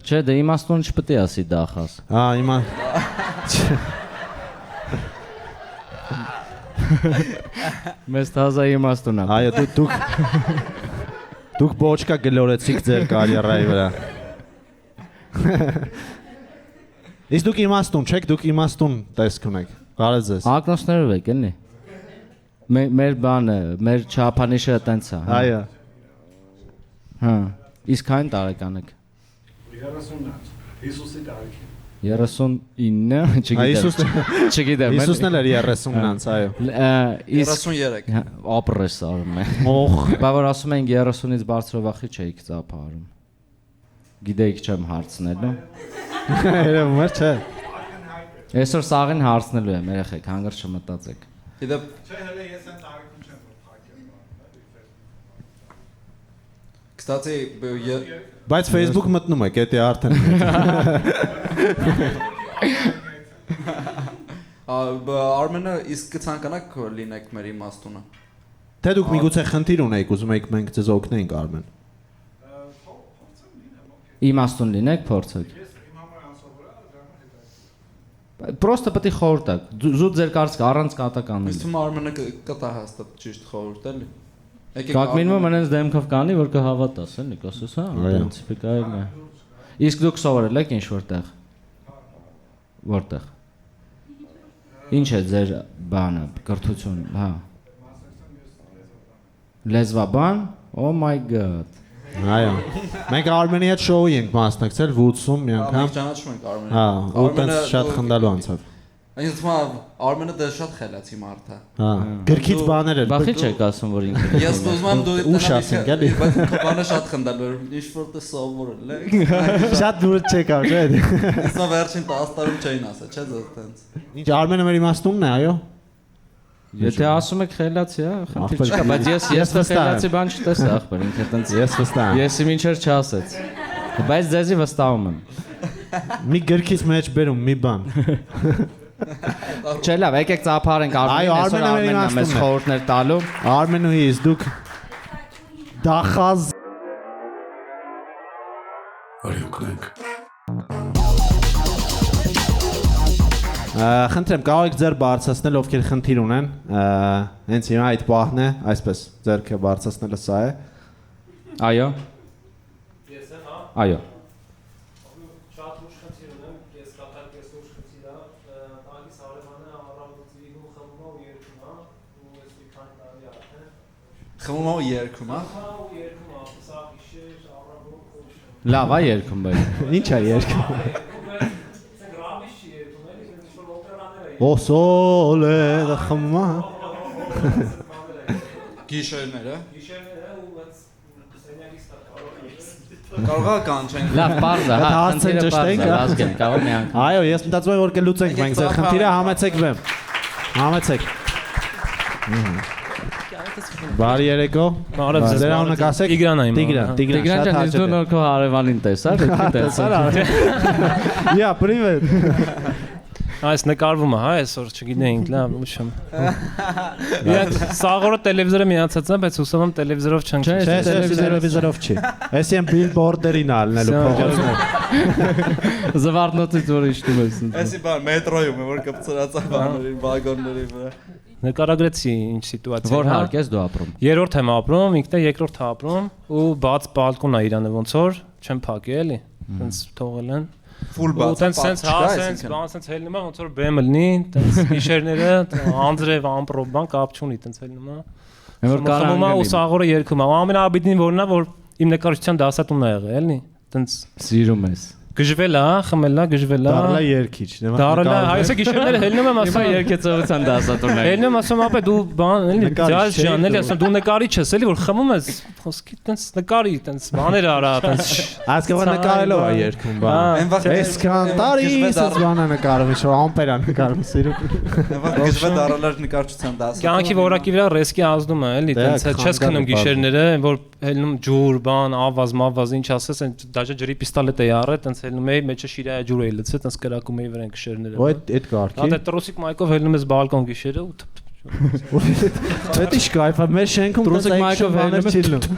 Չէ, դե իմաստուն չպետք է ասի դախաս։ Հիմա Մեզ թազա իմաստուն է։ Այո, դուք բոչկա գլորեցիք ձեր կարիերայի վրա։ Իսկ դուք իմաստուն չեք, դուք իմաստուն տեսք ունեք։ Բարև ձեզ։ Ակնոցներով եք, էլի։ Մեր բանը, մեր չափանիշը տենց է։ Այո։ Հա, իսկ այն տարեկան եք։ 30-ն Հիսուսի տարիքին։ 39, չգիտեմ։ Հիսուսն էլ էր 30-ն, այո։ 33։ Ապրես արում է։ Օխ։ Բա որ ասում ենք 30-ից բարձրովախի չէիք ծափարում։ Գիտեիք չեմ հարցնելու։ Երևում է, չէ։ Այսօր սաղին հարցնելու եմ, երեխեք, հանգր չմտածեք։ Իդեպ Չէ, հələ ես այն տարիքում չեմ որ փակել։ Կստացի Բայց Facebook մտնում եք, էդի արդեն։ Արմենը իսկ կցանկանաք լինեք մեր իմաստունը։ Թե դուք միգուցե խնդիր ունեիք, ուզում եք մենք ձեզ օգնենք Արմեն։ Իմաստուն լինեք, փորձեք։ Պրոստը պետք է խորհուրդ տաք։ Զուտ ձեր կարծիքը առանց կատականների։ Իսկ թվում Արմենը կտա հաստատ ճիշտ խորհուրդ էլի։ Կակ մինիմում այնպես դեմքով կանի, որ կհավատաս, էլի, կասես, հա, պրինցիպիկայինն է։ Իսկ դուք սովորել եք ինչ որտեղ։ Որտեղ։ Ինչ է ձեր բանը, կրթություն, հա։ Լեզվաբան, oh my god։ Այո։ Մենք Արմենի հետ շոուի ենք մասնակցել 80 մի անգամ։ Մենք ճանաչում ենք Արմենը։ Հա, ու տենց շատ խնդալու անցավ։ Ինձ թվում Արմենը դեռ շատ խելացի մարդ է։ Հա, գրքից բաներ էր։ Բախի չեք ասում, որ ինքը։ Ես ուզում եմ դու Ուշ ասենք, էլի։ բայց բանը շատ խնդալու էր։ Ինչ որ դե սովորել եք։ Շատ դուրս չեք ավ, չէ՞։ Իսկ վերջին 10 տարում չէին ասա, չէ՞ ձեզ տենց։ Ինչ Արմենը մեր իմաստունն է, այո։ Եթե ասում եք խելացի, հա, խնդիր չկա, բայց ես խելացի բան չտեսա, ախպեր, ինքը տենց Ես վստահ եմ։ ես մինչեր չասեց։ Բայց ձեզի վստահում եմ։ Մի գրքից մեջ բերում մի բան։ Չէ, լավ, եկեք ծափարենք Արմենը մեզ խորհուրդներ տալու։ Արմենուհիս դուք դախազ Արյունքնենք։ Խնդրեմ, կարող եք ձեր բարձրացնել, ովքեր խնդիր ունեն։ Հենց հիմա այդ պահն է, այսպես ձերքը բարձրացնելը սա է։ Այո։ Ես եմ, հա։ Այո։ Շատ ուշ խնդիր ունեմ, ես կատակ ես ուշ խնդիր է, տալիս արևանը առավոտի ու խմում ու երկում է, ու ես մի քանի տարի արդեն։ Խմում ու երկում, հա։ Խմում ու երկում է, սա գիշեր, առավոտ, խոշ։ Լավ է երկում բայց։ Ինչ է երկում։ Գրամիշ չի երկում, էլի, ինչ որ օպերաներ է։ Օսոլե խմա։ Գիշերները։ Գիշերները ու բայց սենյակից կարող Կարող է կանչենք։ Լավ, բարձր, հա, Հասցեն ճշտենք, հա։ ազգեն, կարող մի անգամ։ Այո, ես մտածում եմ որ կլուծենք մենք ձեր խնդիրը, համեցեք բեմ։ Համեցեք։ Բարի երեկո։ Բարև ձեզ։ Ձեր անունը կասեք։ Տիգրան եմ։ Տիգրան, Տիգրան ջան, շատ ես դու հաճելի։ նոր քո հարևանին տեսա, դեպի տեսա։ Yeah, привет։ Այս նկարվում է, հա, այսօր չգիտեինք, լավ, ուշում։ Իրանք սաղորը տելևիզորը միացած է, բայց հուսով եմ տելևիզորով չենք։ Չէ, տելևիզորով չի։ Էսի են բիլբորդերին ալնելու փողոցներ։ Զվարթնոցից որ իշտում ես։ Էսի բան մետրոյում է որ կպցրած է բաներին, վագոնների վրա։ Նկարագրեցի ինչ սիտուացիա։ Որ հարկ ես դու ապրում։ Երրորդ եմ ապրում, ինքն է երկրորդ ապրում ու բաց բալկոն է իրանը ոնց որ չեմ փակի էլի։ Տենց թողել են։ Ֆուլ Ու տենց սենց հա, սենց բան սենց հելնում է ոնց որ բեմը լինի, տենց գիշերները անձրև ամպրոբ բան կապ չունի, տենց հելնում է։ Որ Խմում է ու սաղորը երգում է։ Ամենաբիդին որն է որ իմ նկարչության դասատունն ա եղել, էլի։ Տենց սիրում ես։ գժվել է, խմել է, գժվել է։ Դարլա երկիչ։ Դարել է, այսը գիշերները հելնում եմ Ասա ասում երկեցողության դասատուն է։ Հելնում ասում ապե դու բան էլի ջազ ջան էլի ասում դու նկարիչ ես էլի որ խմում ես խոսքի տենց նկարի տենց բաներ արա տենց Այսքան նկարելով է երկում բան։ Այսքան տարի սենց բանը նկարում, ինչ որ ամպերա նկարում սիրում։ Գժվե դարալար նկարչության դասը։ կյանքի որակի վրա ռիսկի ազդում է էլի տենց չես քնում գիշերները որ հելնում ջուր բան ավազ մավազ ինչ ասես այն դաժե ջրի պիստոլետ է յարը տենց հելնում էի մեջը շիրայ ջուր էի լցել տենց կրակում էի վրան գիշերները։ Ոյ այդ կարգի։ Հա դե տրոսիկ մայկով հելնում ես բալկոն գիշերը ու Դա ի՞նչ կայֆ է, մեր շենքում Տրուսիկ մայքով հելնում ես չի լինում։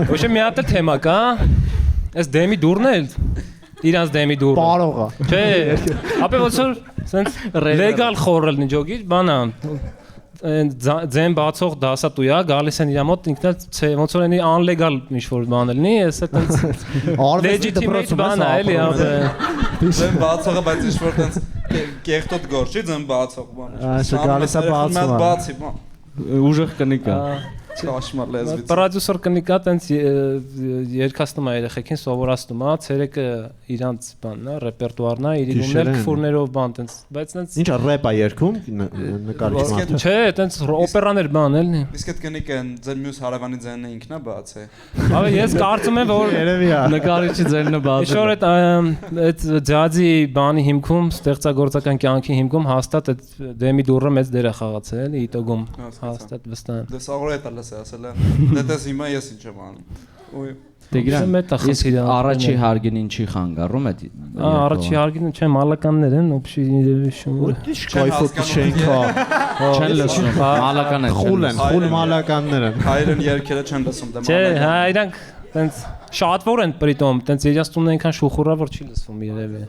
Ոչ մի հատ թեմա կա Այս դեմի դուրն է, իրանց դեմի դուրը։ Պարողա։ Չէ, ապա ոնց որ սենց լեգալ խորել նիջոգի, բանա։ Ձեն բացող դասատույա գալիս են իր մոտ ինքնա ոնց որ ինի անլեգալ ինչ-որ բան լինի, էս այտենց legitимate բան է, էլի, ապա։ Ձեն բացողը, բայց ինչ-որ տենց կեղտոտ գոր չի ձեն բացող բան։ Այսը գալիս է բացում։ Բացի բան։ Ուժեղ կնիկա։ Ճաշմար լեզվից։ Պրոդյուսեր կնիկա տենց երկացնում է երեխեքին, սովորացնում է, ցերեկը իրանց բանն է, ռեպերտուարն է, իրիկումներ քֆուրներով բան տենց, բայց տենց Ինչ է ռեպ է երգում նկարիչ։ Չէ, տենց օպերաներ բան էլի։ Իսկ այդ կնիկը ձեր մյուս հարևանի ձենն է ինքնա բաց է։ Ահա ես կարծում եմ որ Երևի է։ Նկարիչի ձայնը բաց։ Ինչ-որ այդ ջազի բանի հիմքում, ստեղծագործական կյանքի հիմքում հաստատ այդ դեմի դուրը մեծ դեր է խաղացել, էլի, իտոգում հաստատ վստահ։ Դե սաղորը է տալիս է ասել է։ Դե տես հիմա ես ինչ եմ անում։ Ուй։ Տիգրան, Մետա իսկ խնդիր է, առաջի հարգին ինչի խանգարում է։ Առաջի հարգին չէ մալականներ են, օբշի շուտ։ Շոյֆոտ շենքա։ Չեն լսում, մալական են։ Խուլ մալականներ են։ Հայերեն երկերը չեն լսում դե Չէ, հա, իրանք տենց շատվոր են պրիտոմ, տենց իրաց տունն այնքան շուխուրա որ չի լսվում երևի։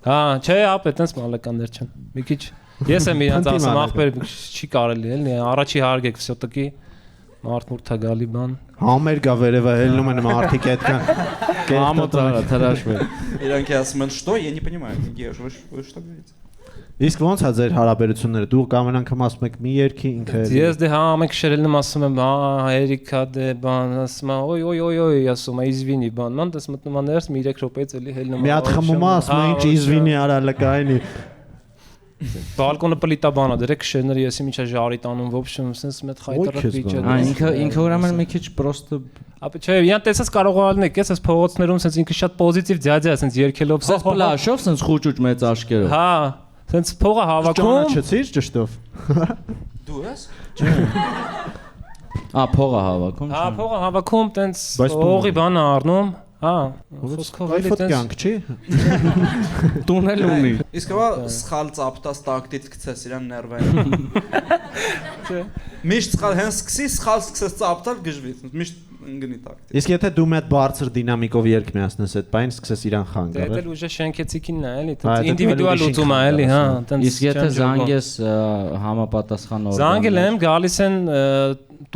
Հա, չէ, ապե տենց մալականներ չեն։ Մի քիչ ես եմ իրանց ասում ախպեր չի կարելի էլի, առաջի հարգեք всё-таки Մարտմուրթա գալի բան։ Համերգա վերևը հելնում են մարդիկ այդքան։ Համոթարա թրաշվել։ Իրանք ասում են, что я не понимаю, где вы что говорите։ Իսկ ո՞նց է ձեր հարաբերությունները։ Դու կամ անգամ ասում եք մի երկի ինքը։ Ես դե հա ամեն քշերել եմ ասում եմ, հա, Էրիկա դե բան, ասում եմ, օй, ասում եմ, իզվինի բան, ման դες մտնում եմ ներս մի 3 րոպեից էլի հելնում եմ։ Մի հատ խմում է, ասում է ինչ իզվինի արա լկայինի։ Բալկոնը պլիտա բանա, դրեք քշերները եսի միջա ժարի տանում, в общем, sense մեծ խայտարակ վիճ է։ Ինքը ուրեմն մի քիչ պրոստը Ապա չէ, իան տեսած կարող ալնեք, ես փողոցներում sense ինքը շատ պոզիտիվ ձյաձյա, sense երկելով, սես պլաշով sense խուճուճ մեծ աշկերով։ Հա, sense փողը հավաքում։ Ճանաչեցիր ճշտով։ Դու ես։ Փողը հավաքում։ Հա, փողը հավաքում, տենց օղի բանը առնում։ Հա, խոսքով էլի Ֆոտ տենց։ կյանք չի։ Տունել ունի։ Իսկ հա սխալ ծապտած տակտից գցես իրան ներվային։ Միշտ սխալ հենց սկսի սխալ սկսես ծապտալ գժվից։ Միշտ ընկնի տակտից։ Իսկ եթե դու մեծ բարձր դինամիկով երգ միացնես այդ բան, սկսես իրան Դե խանգարել։ էլ ուժը շենքեցիկինն է, էլի, Հա, տենց ինդիվիդուալ լուծում է, էլի, հա, տենց։ Իսկ եթե զանգես համապատասխան օրգան։ Զանգել եմ, գալիս են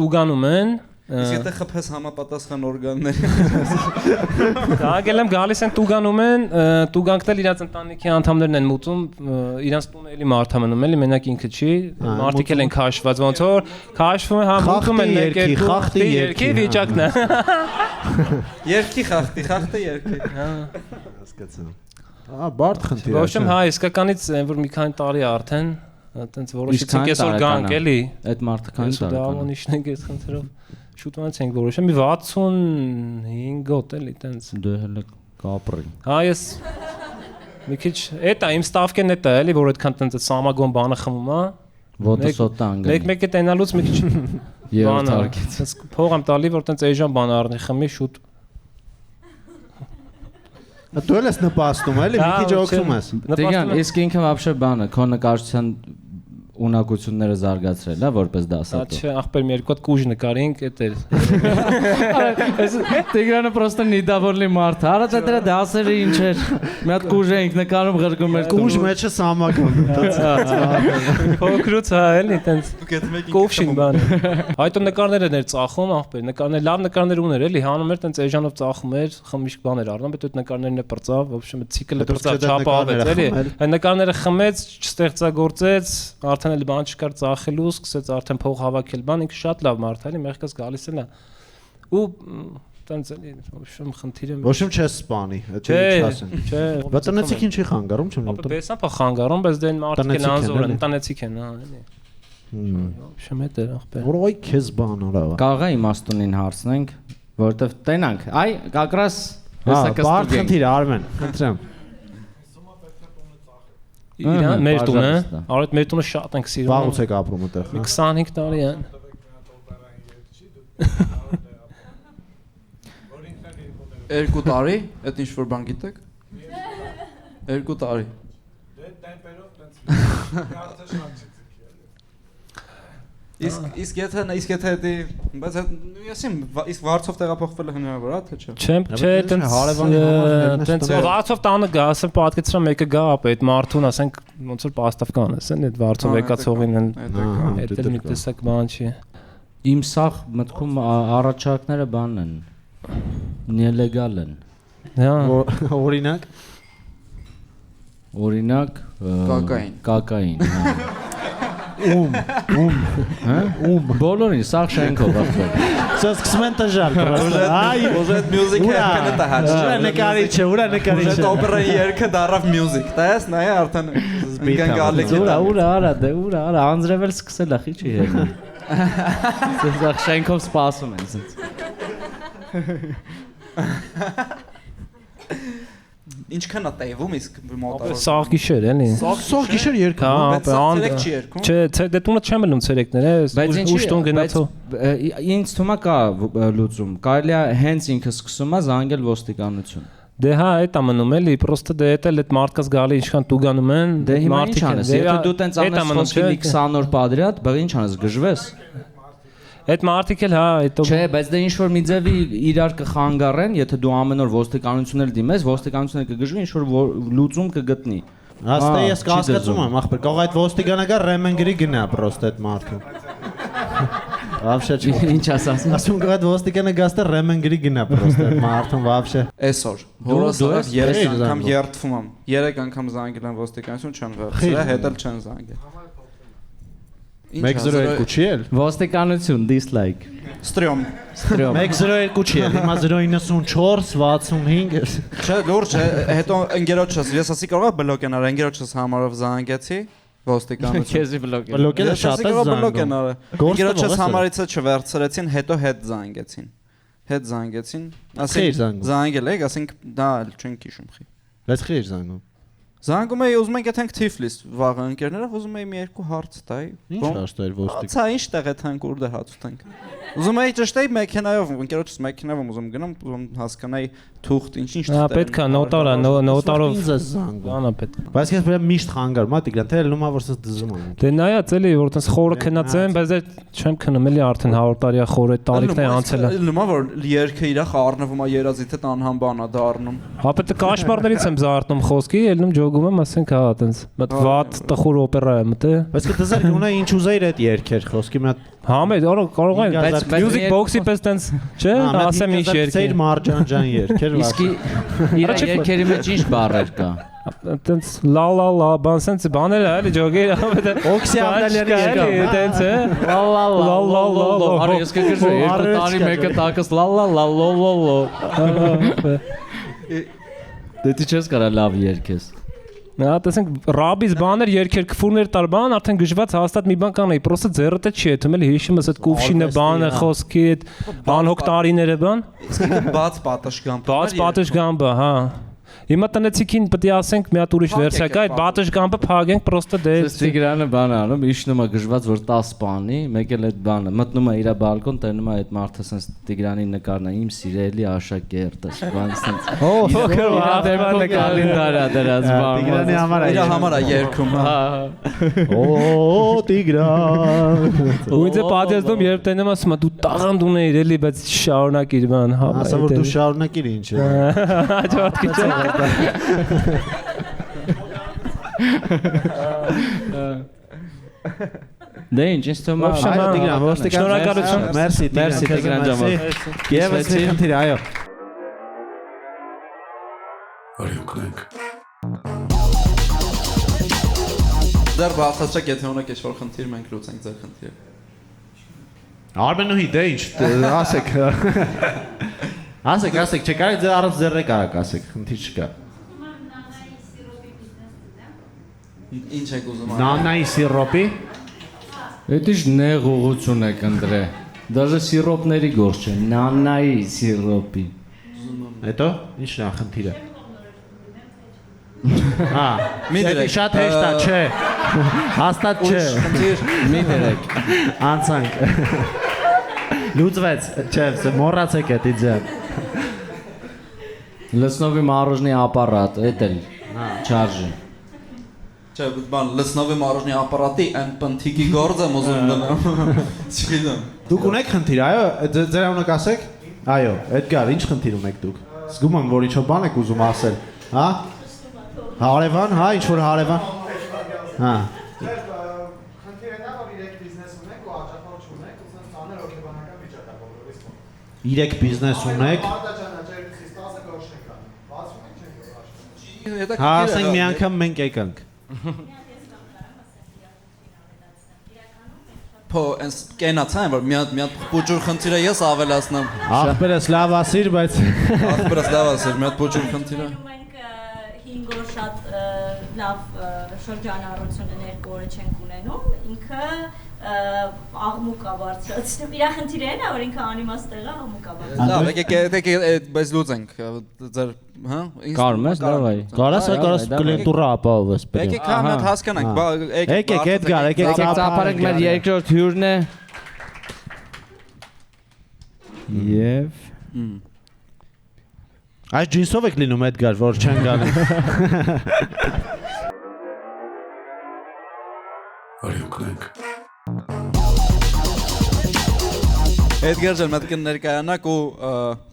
տուգանում են։ Իսկ եթե խփես համապատասխան օրգաններ։ Զանգել եմ, գալիս են տուգանում են, տուգանքնել իրաց ընտանիքի անդամներն են մուծում, իրանց տունը էլի մարդ մնում էլի, մենակ ինքը չի, մարդիկ էլ են քաշված, ոնց որ քաշվում են, համուտում են ներկեր, խախտի երկի վիճակն է։ Երկի խախտի երկի։ Հա։ Հասկացա։ Ահա բարդ խնդիր է։ Ոչ եմ, հա, իսկականից որ մի քանի տարի արդեն, այտենց որոշեցինք այսօր գանք էլի։ Այդ մարդը քանի տարեկան է։ Դա իշնենք այս խնդրով։ Շուտ անցենք որոշեմ, մի 65 հոտ էլի տենց։ Դե հələ կապրի։ Հա ես մի քիչ էտա իմ ստավկեն էտա էլի որ այդքան տենց սամագոն բանը խմում է։ Ոտը սոտա անգամ։ Մեկ-մեկը տենալուց մի քիչ Երրորդ հարկից։ Ես փող եմ տալի որ տենց էժան բան առնի խմի շուտ։ Դու ես նպաստում էլի, մի քիչ օգնում ես։ Տիգրան, իսկ ինքը вообще բանը, քո նկարչության ունակությունները զարգացրել, հա, որպես դասատու։ Չէ, ախպեր մի երկու հատ կուժ նկարինք, էդ էր։ Այս Տիգրանը պրոստը նիդավորլի մարդ է։ Արա դրա դասերը ինչ էր։ Մի հատ կուժ էինք նկարում ղրկում էր։ Կուժ մեջը սամագոն։ Փոքրուց հա, էլի տենց։ Դուք այդ մեկին Կովշին բան։ Այդո նկարները ներ ծախում, ախպեր, նկարներ լավ նկարներ ուներ, էլի հանում էր տենց էժանով ծախում էր, խմիշք բաներ առնում, բայց այդ նկարներն է պրծավ, в общем, ցիկլը պրծավ, չափավեց, էլի։ Այդ նկարները խմեց, չստեղծագործեց, արդեն էլ բան չկար ծախելու, սկսեց արդեն փող հավաքել, բան ինքը շատ լավ մարդ է, էլի, մեղքս գալիս է նա։ Ու տենց էլի, в общем, խնդիրը։ Ոչ եմ չես սպանի, դա ինչ ասեն։ Չէ։ Վտնեցիքին չի խանգարում, չեմ Ապա բեսապա խանգարում, բայց դեն մարդիկ են անզոր են, տանեցիք են, հա, էլի։ Շմետ էր ախպեր։ Որ ոյ քեզ բան արա։ Կարող է իմաստունին հարցնենք, որովհետև տենանք, այ կակրաս բարդ խնդիր Արմեն, խնդրեմ։ Իրան մեր տունը, արդ մեր տունը շատ ենք սիրում։ Վաղուց եք ապրում այդտեղ։ 25 տարի է։ 2 տարի, այդ ինչ որ բան գիտեք։ 2 տարի։ Դե տեմպերով տենց։ Իսկ եթե դի բայց ասեմ իսկ վարձով տեղափոխվելը հնարավոր է թե չէ։ Չէ, տենց վարձով տանը գա, ասեմ պատկերացրա մեկը գա, ապա այդ մարդուն ասենք ոնց որ պաստավկան ասեն, այդ վարձով եկածողին են։ Այդ էլ մի տեսակ բան չի։ Իմ սախ մտքում առաջարկները բան են։ Նելեգալ են։ Օրինակ կակային։ Բոլորին սախ շենքով ախպեր։ Սա սկսում են տժալ պրոստը։ Այ, ուժը այդ մյուզիկը հետքանը տահաճ։ ուրա նկարիչը։ Ուժը օպերայի երգը դառավ մյուզիկ։ Տես նայ արդեն զգանգալիկ։ Ուրա, անձրևել սկսել է, խի չի հետ։ Սա շենքով սպասում են սենց։ Ինչքան է տևում իսկ մոտավորապես։ Սաղ գիշեր էլի։ Սող գիշեր երգը։ Բայց ցերեկ չի երգում։ Չէ, դե տունը չեմ մնում ցերեկներ, ուշ տուն գնացող։ Ինձ թվում է կա լուծում։ Կարելի է հենց ինքը սկսում է զանգել ոստիկանություն։ Դե հա, այդ է մնում էլի, պրոստը դե էդ էլ այդ մարդկաս գալի ինչքան տուգանում են։ Դե հիմա ինչ անես, եթե դու տենց ամեն խոսքի մի 20 օր պատրիատ, բա ինչ անես, գժվես։ Այդ մարդիկ էլ հա, այդ Չէ, բայց դե ինչ որ մի ձևի իրար կխանգարեն, եթե դու ամեն օր ոստիկանությունն էլ դիմես, ոստիկանությունը կգժվի, ինչ որ լուծում կգտնի։ Հաստե ես կհասկացում եմ, ախպեր, կարող այդ ոստիկանը գա ռեմենգրի գնա պրոստը այդ մարդը։ Вообще չէ։ Ինչ ասած։ Ասում կա այդ ոստիկանը գաստը ռեմենգրի գնա պրոստը այդ մարդը вообще։ Այսօր հորոսով 3 անգամ երթվում եմ։ 3 անգամ զանգել եմ ոստիկանություն չեն վերցրել, հետել չեն զանգել։ 102 չի էլ։ Ոստիկանություն dislike։ Ստրյոմ։ 102 չի էլ, հիմա 094 65։ Չէ, լուրջ, հետո ընկերոջս, ես ասի կարող է բլոկ են արել, ընկերոջս համարով զանգեցի ոստիկանություն։ Քեզի բլոկ։ Բլոկելը շատ է բլոկ են զանգում։ արել։ Ընկերոջս համարիցը չվերցրեցին, հետո հետ զանգեցին։ Ասենք զանգել եք, ասենք դա չենք հիշում խի։ Բայց խի էր զանգում։ Զանգում էի, ուզում ենք եթենք Թիֆլիս վաղը ընկերներով, ուզում էի մի երկու հարց տայի։ Ինչ հաշտել ոստիկ։ Ցա ինչ տեղ է թանկ ուր դե հաց ուտենք։ Ուզում էի ճշտեի մեքենայով, ընկերոջս մեքենայով ուզում գնամ, ուզում հասկանայի թուղթ ինչ Հա, պետք է նոտարով ինձ է զանգում։ բանա պետք։ Բայց ես բրեմ միշտ խանգարում, Տիգրան, թե լումա որ սա դզում եմ։ Դե նայած էլի որ տես խորը քնած են, բայց այդ չեմ քնում էլի արդեն 100 տարիա խորը տարիքն է անցել։ Լումա որ երգը իրա խառնվում է երազիթ է անհամ բանա դառնում։ Հա պետք է կաշմարներից եմ զարթնում խոսքի, ելնում ջոգում եմ, ասենք հա տենց։ Մտ վատ տխուր օպերա է մտե։ Բայց կդզեր ունա ինչ ուզեիր այդ երգեր խոսքի մի հատ։ Հա մեծ կարող է, բայց music box-ի պես տենց, չէ, ասեմ ինչ երգ։ Ծեր մարջանջան երգեր։ Իսկի իր երգերի մեջ ինչ բառեր կա։ Տենց լա բան սենց բաներ էլի ջոգեր, Օքսի Աբդալյանի երգը տենց է։ Լա Արա ես կգրժի երկու տարի մեկը տակս լա Դե դու չես կարա լավ երգես։ Նա տեսենք ռաբից բաներ երկեր քֆուրներ տար բան արդեն գժված հաստատ մի բան կանեի պրոստը ձեռդ չի եթում էլի հիշում ես այդ կուվշինը բանը խոսքի այդ անհոգ տարիները բան Իսկ բաց պատշգամբը հա Հիմա տնեցիկին պետք է ասենք մի հատ ուրիշ վերսիա կա, այդ պատշգամբը փագենք պրոստը դե Տիգրանը բան անում, իջնում է գժված որ 10 բանի, մեկ էլ այդ բանը, մտնում է իր բալկոն, տենում է այդ մարդը sense Տիգրանի նկարն է, իմ սիրելի աշակերտը, բան sense։ Իր կալենդարա դրած բան։ Տիգրանի համար է։ Իր համար է երգում։ Օ Տիգրան։ Ու ինձ է պատասխանում երբ տենեմ ասում դու տաղանդ ունեիր էլի, բայց շարունակիր բան, հա։ Ասա որ դու շարունակիր ինչ է։ Ջոթքի չէ։ Դե ինչ ինձ թվում է Տիգրան, ոստիկան։ Շնորհակալություն։ Մերսի Տիգրան ջան։ Եվս մի խնդիր, այո։ Արյունքնենք։ Դեռ բացատրեք եթե ունեք ինչ-որ խնդիր, մենք լուծենք ձեր խնդիրը։ Արմենուհի, դե ինչ, ասեք։ Ասեք, չկարեք ձեր առանց ձեռը կարակ ասեք, խնդիր չկա։ Ինչ եք ուզում անել։ Նանայի սիրոպի։ Այդ ինչ նեղ ուղղություն եք ընտրե։ Դաժե սիրոպների գործ չէ, նանայի սիրոպի։ Հետո ի՞նչն է խնդիրը։ Հա, Մի դրեք։ Շատ հեշտ է, չէ։ Հաստատ չէ։ Խնդիր Մի դրեք։ Անցանք։ Լուծվեց, չէ, մոռացեք էդ իձեն։ Լցնովի մороженый ապարատ, էդ էլ չարժի։ Չէ, բան լցնովի մարոժնի ապարատի այն պնթիկի գործ եմ ուզում դնեմ։ Չգիտեմ։ Դուք ունեք խնդիր, այո, ձեր անունը կասեք։ Այո, Էդգար, ինչ խնդիր ունեք դուք։ Զգում եմ, որ ինչ-որ բան եք ուզում ասել, հա։ Հարևան, հա, ինչ որ հարևան։ Հա։ Խնդիրը նա որ իրեք բիզնես ունեք ու աջակցող չունեք, ու ցած ցաներ հոգեբանական վիճակա բոլորիս մոտ։ Իրեք բիզնես ունեք։ Արտաճանաչերից 10 grosz չեք անում։ Բացում եք չեք աշխատում։ Հա, ասենք մի անգամ մենք եկանք։ Փո, այնս կենացան որ մի հատ փոջուր խնդիրը ես ավելացնեմ։ Ախպերս լավ ասիր, բայց Ախպերս լավ ասիր, մի հատ փոջուր խնդիրը։ Մենք 5 օր շատ լավ շրջանառություն երկու օրը չենք ունենում, ինքը աղմուկ է բարձրացնում։ Իր խնդիրը այն է, որ ինքը անիմաստ է, աղմուկ է բարձրացնում։ Լավ, եկեք բայց լուծենք, ձեր, հա? Կարում ես, լավ այ։ կարաս կլենտուրա ապահովես։ Եկեք հա մի հատ հասկանանք, Եկեք Էդգար, եկեք ծափարենք մեր երկրորդ հյուրն է։ Եվ Այս ջինսով եք լինում Էդգար, որ չեն գալի։ Արյունքնենք։ Էդգար ջան, մտք ներկայանաք ու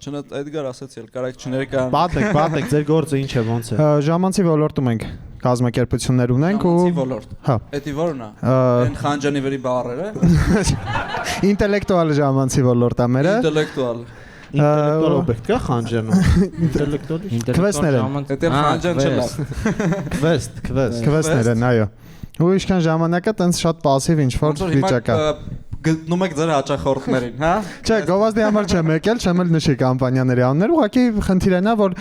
չնայած Էդգար ասացի, կարեք չներկայան։ Պատմեք, ձեր գործը ինչ է, ոնց է։ Ժամանցի ոլորտում ենք կազմակերպություններ ունենք ու ոլորտ։ Հա։ Էդի որն է։ Այն խանջանի վրի բառերը։ ինտելեկտուալ ժամանցի ոլորտ է մերը։ Ինտելեկտուալ։ Ինտելեկտուալ օբյեկտ կա խանջանում։ Ինտելեկտուալի։ Քվեսներ են։ Դա խանջան չլա։ Քվեսներ են, այո։ Ու ինչքան ժամանակա տենց շատ пассив ինչ որ վիճակ է։ Գտնում եք ձեր հաճախորդներին, հա։ Չէ, գովազդի համար չեմ եկել, չեմ էլ նշի կամպանիաների անուններ, ուղղակի խնդիրն է, որ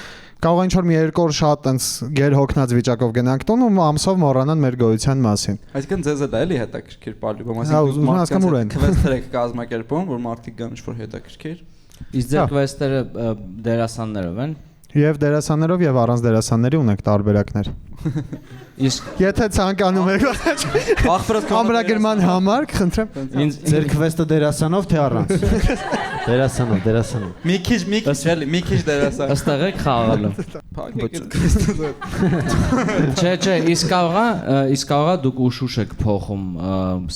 կարող է ինչ որ մի երկու օր շատ տենց գեր հոգնած վիճակով գնանք տուն ու ամսով մոռանան մեր գոյության մասին։ Այսինքն ձեզ էլ էլի հետաքրքիր պալյուբը, այսինքն քվեսթեր եք կազմակերպում, որ մարդիկ գան ինչ որ հետաքրքիր։ Իսկ ձեր քվեսթերը դերասաններով են։ Եվ դերասաններով եւ առանց դերասանների ունենք տարբերակներ։ Իսկ Եթե ցանկանում եք ամրագրման համար, խնդրեմ։ Ձեր քվեստը դերասանով թե առանց։ Դերասանով։ Մի քիչ էլի, մի քիչ դերասան։ ըստեղ եք խաղալու։ Փակեք այդ քվեսթը։ Չէ, իսկ կարողա դուք ուշուշ եք փոխում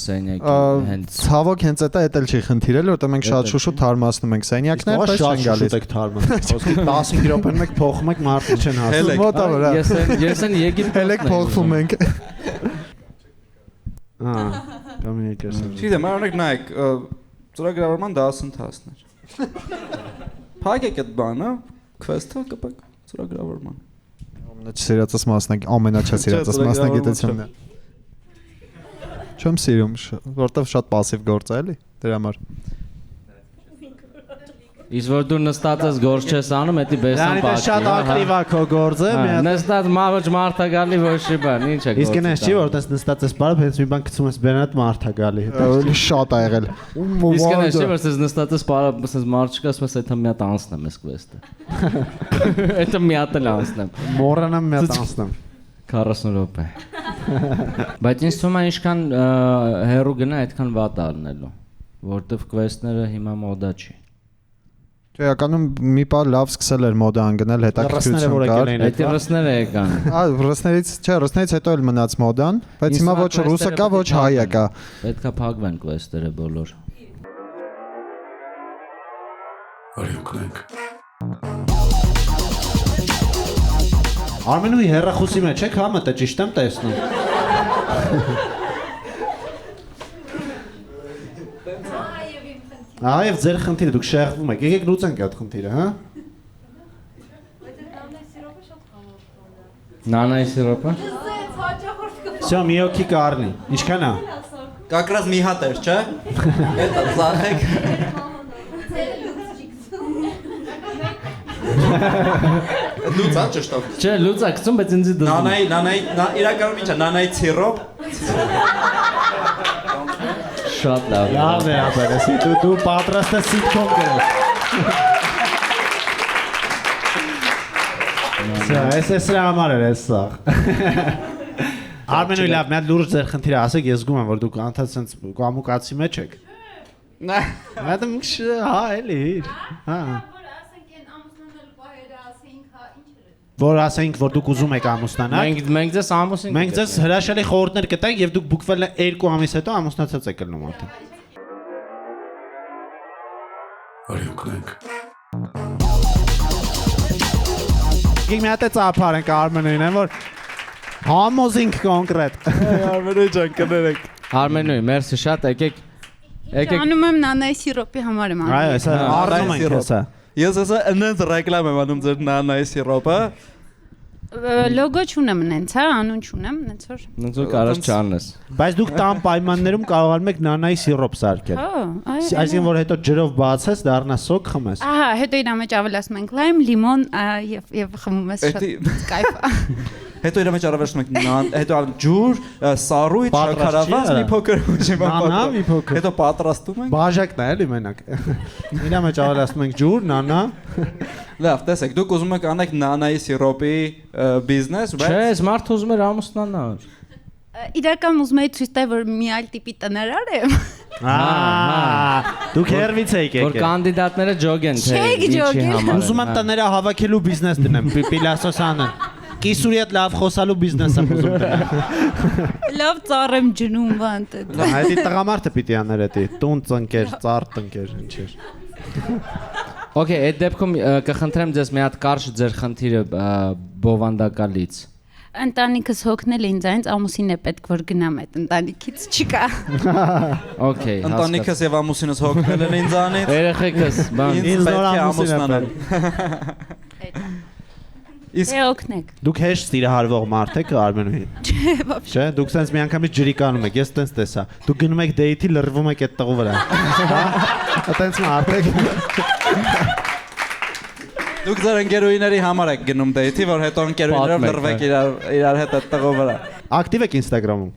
սենյակի հենց։ Ցավոք հենց դա էլ չի խնդիրել, որտեղ մենք շատ շուշուտ թարմացնում ենք սենյակներ, բայց չեն գալիս։ Եք թարմացնում։ Ոսկի 15 րոպեն մեկ փոխում եք, մարդը չեն հասնում։ Մոտավոր է։ Ես են Եգիպտոս։ Հելեք փոխվում ենք։ Կոմունիկացիա։ Չգիտեմ, օրինակ նայեք, ծրագրավորման դասընթացներ։ Փակեք այդ բանը, քվեսթը կպակ ծրագրավորման։ Ամենաչսիրածս ամենաչսիրածս մասնագիտությունն է։ Չեմ սիրում, որտեվ շատ пассив գործ է, էլի, դրա համար։ Իսկ որ դու նստած ես գործ չես անում, դա բեսան Դա շատ ակտիվ է քո գործը, մի հատ։ Նստած մավոճ մարդա գալի ոչ մի բան, ինչ է գործը։ Իսկ այնպես չի որ տես նստած ես բարը, հենց մի բան գցում ես բենատ մարդա գալի։ Շատ ա եղել։ Իսկ այնպես չի որ ես նստած ես բարը, ասես մարդ չկա, ասես այդ մի հատ անցնեմ ես quest-ը։ Այդ մի հատ էլ անցնեմ։ Մոռանամ մի հատ անցնեմ։ 40 րոպե։ Բայց ինձ թվում է ինչքան հերու գնա, այդքան վատ ալնելու, որտեվ quest-ները հիմա մոդա չի։ Իրականում մի բան լավ սկսել էր մոդան գնել, հետաքրքրություն կար։ Այդ ռուսները եկան։ Ռուսներից հետո էլ մնաց մոդան, բայց հիմա ոչ ռուսը կա, ոչ հայը կա։ Պետքա փակվեն quest-երը բոլոր։ Արյունքնենք։ Արմենուի հերախոսի մեջ եք հա մտե, ճիշտ եմ տեսնում։ Այև ձեր խնդիրը դուք շեղվում եք, եկեք լուծենք այդ խնդիրը, հա։ Նանայի սիրոպը։ Всё, մի օքի կառնի։ Ինչքան է։ Как раз մի հատ էր, չէ։ Էտա զարհեք։ Լուծա ճշտով։ Չէ, լուծա գցում, բայց ինձ դու։ Նանայի, իրականում ի՞նչ է, նանայի ցիրոպ։ Շատ լավ։ Լավ է, ապերես, դու պատրաստ ես սիտկոմ գրել։ Սա համար էր սա։ Արմենուի լավ, մի հատ լուրջ ձեր խնդիրը ասեք, ես զգում եմ, որ դուք անդադ sense կամուկացի մեջ եք։ Մատը հա, էլի։ Հա։ որ ասենք որ դուք ուզում եք ամուսնանալ։ Մենք ձեզ ամուսին։ Մենք ձեզ հրաշալի խորհուրդներ կտանք եւ դուք բուկվել 2 ամիս հետո ամուսնացած եք լինում արդեն։ Արի օգնենք։ Գիտեք մի հատ է ծափար ենք Արմենուին, որ համոզինք կոնկրետ։ Արմենուի ջան, կներեք։ Արմենուի, մերսի շատ, եկեք։ Անում եմ նանայի սիրոպի համար եմ անում։ Այո, հեսա առնում ենք հեսա։ Ես ասա ընդ ռեկլամ եմ անում ձեր նանայի սիրոպը։ Լոգո չունեմ նենց, հա, անուն չունեմ, նենց որ։ Նենց որ կարաս չանես։ Բայց դուք տան պայմաններում կարողանում եք նանայի սիրոպ սարքել։ Այսինքն որ հետո ջրով բացես, դառնա սոկ խմես։ Ահա, հետո իր մեջ ավելացնում ենք լայմ, լիմոն եւ խմում ես շատ կայֆ։ Հետո իր մեջ արվեշտում ենք հետո ջուր, սառույց, շաքարավազ, մի փոքր նանա, մի փոքր։ Հետո պատրաստում ենք։ Բաժակն է էլի մենակ։ Իր մեջ ավելացնում ենք ջուր, նանա։ Լավ, տեսեք, դուք ուզում եք անեք նանայի սիրոպի բիզնես, բայց Չէ, ես մարդ ուզում էր ամուսնանալ։ Իրական ուզում եի ցույց տալ, որ մի այլ տիպի տնարար եմ։ Դուք հերվից եք Որ եկել։ կանդիդատները ջոգեն թե Չեք ինչի ջոգել։ համար։ Ուզում եմ տները հավաքելու բիզնես դնեմ, Պիլասոսյանը։ Կիսուրի հետ լավ խոսալու բիզնես եմ ուզում դնել։ Լավ ծառ եմ ջնում բան տե։ Այդի տղամարդը պիտի աներ էդի, տուն ծնկեր, ծառ տնկեր, ինչեր։ Okay, այդ դեպքում կխնդրեմ ձեզ մի հատ կարճ ձեր խնդիրը բովանդակալից։ Ընտանիքս հոգնել ինձ այնց ամուսին է պետք որ գնամ այդ ընտանիքից չկա։ Okay, ընտանիքս եւ ամուսինս հոգնել են ինձանից։ Երեխեքս, բան։ Ինձ նոր պետք է ամուսին է Դե օգնեք։ Դուք հեշտ սիրահարվող մարդ եք Արմենուի։ Չէ, բաբշ։ Չէ, դուք sense միանգամից ջրի կանում եք, ես տենց տեսա։ Դուք գնում եք դեյթի, լրվում եք այդ տղու վրա։ Հա։ Այտենց մարդ եք։ Դուք ձեր ընկերուհիների համար եք գնում դեյթի, որ հետո ընկերուհիներով լրվեք իրար հետ այդ տղու վրա։ Ակտիվ եք Instagram-ում։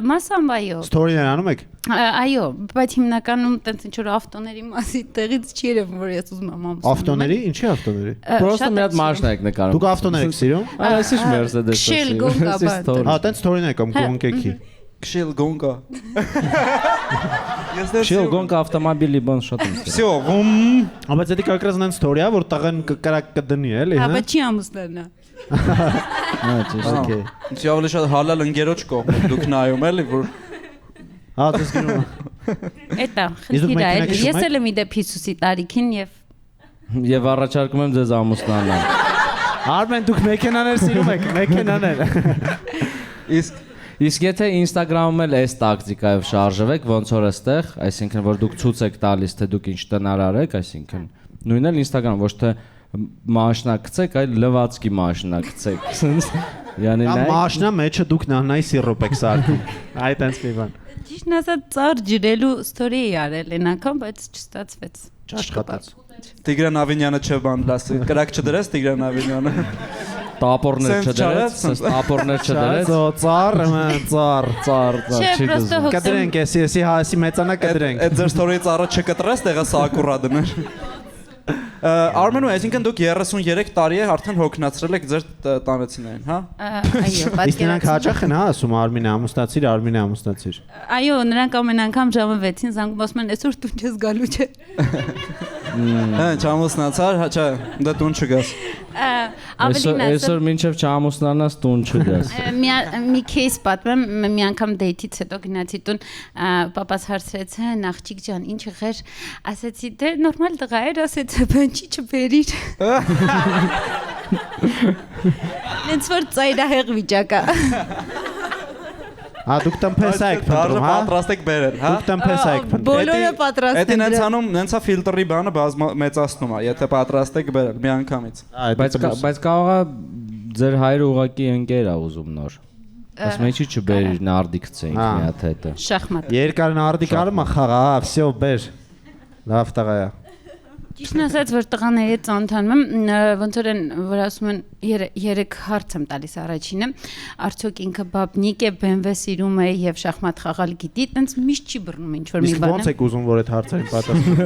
Մասամբ այո։ Story-ներ անում եք։ Այո, բայց հիմնականում տենց ինչ որ ավտոների մասի տեղից չի երևում որ ես ուզում եմ ամուսնանալ։ Ավտոների, ինչի ավտոների։ Պրոստը մի հատ մաշն եք նկարում։ Դուք ավտոներ եք սիրում։ Այս ինչ Mercedes-ը։ Քշել գոնկա բան։ Հա, տենց story-ներ կամ գոնկեքի։ Քշել գոնկա։ Շիլ գոնկա ավտոմոբիլի բան շատ եմ սիրում։ Всё, ում։ Բայց դա կրկրած նենց story-ա, որ տղան կրակ կդնի, էլի, Հա, հա։ բայց չի ամուսնանա։ Հա, ճիշտ։ Okay։ Ինչ ավելի շատ հալալ ընկերոջ կողմից դուք նայում էլի որ Հա, դες գնում։ Էտա, Իսկ դուք խնդիրը մեքենա է։ քշում Ես եք։ էլ եմ իդեպ Հիսուսի տարիքին եւ Եվ առաջարկում եմ ձեզ ամուսնանալ։ Արմեն, դուք մեքենաներ սիրում եք, մեքենաներ։ Իսկ եթե Instagram-ում էլ այս տակտիկայով շարժվեք, ոնց որ էստեղ, այսինքն որ դուք ցույց եք տալիս, թե դուք ինչ տնարար եք, այսինքն նույնն էլ Instagram ոչ թե մաշնա գցեք, այլ լվացքի մաշնա գցեք։ Յանի նայ։ Մաշնա մեջը դուք նանայի սիրոպ եք սարքում։ Այդ այնց մի բան։ ճիշտն ասած ծառ ջրելու ստորի էի արել այն անգամ, բայց չստացվեց։ Չաշխատած։ Տիգրան Ավինյանը չէ բան լասի։ Կրակ չդրես Տիգրան Ավինյանը։ Տապորներ չդրեց, տապորներ չդրեց։ Ծառ։ Չէ, պրոստը հոգսեմ։ Կդրենք էսի հասի մեծանա կդրենք։ Այդ ձեր ստորի ծառը չկտրես, տեղը սակուրա դներ։ Արմենու, այսինքն դուք 33 տարի է արդեն հոգնացրել եք ձեր տանեցիներին, հա? Այո, Իսկ նրանք հաճախ են հա ասում Արմինե ամուսնացիր։ Այո, նրանք ամեն անգամ ժամը 6-ին զանգում ասում են այսօր տուն չես գալու չէ։ Հա, չամուսնացար, հա, չէ, դա տուն չգաս։ Ավելին Այսօր մինչև չամուսնանաս տուն չգաս։ մի кейս պատմեմ, մի անգամ դեյթից հետո գնացի տուն, պապաս հարցրեց, հա, աղջիկ ջան, ինչ եղեր, ասեցի, դե նորմալ տղա էր, ասեց, բանջի չբերիր։ Ինձ որ ծայրահեղ վիճակա։ Հա դուք տնպես եք փնտրում, հա։ Պատրաստ եք բերել, հա։ Դուք տնպես եք փնտրում։ Բոլորը պատրաստ են։ են։ Այդ հանում, նենցա ֆիլտրի բանը մեծացնում է, եթե պատրաստ եք բերել մի անգամից։ Բայց կարող է ձեր հայրը ուղակի ընկեր է ուզում նոր։ Ասում է ինչի չբերիր նարդիկ ցենք մի հատ հետը։ Շախմատ։ Երկար նարդիկ արում է խաղա, հա, всё, բեր։ Լավ տղա է։ Ճիշտն ասած, որ տղաների հետ ծանոթանում եմ, ոնց որ են, որ ասում են, երեք հարց եմ տալիս առաջինը, արդյոք ինքը բաբնիկ է, BMW սիրում է եւ շախմատ խաղալ գիտի, տենց միշտ չի բռնում ինչ որ մի Իսկ բան։ ո՞նց եք ուզում որ այդ հարցերին պատասխան։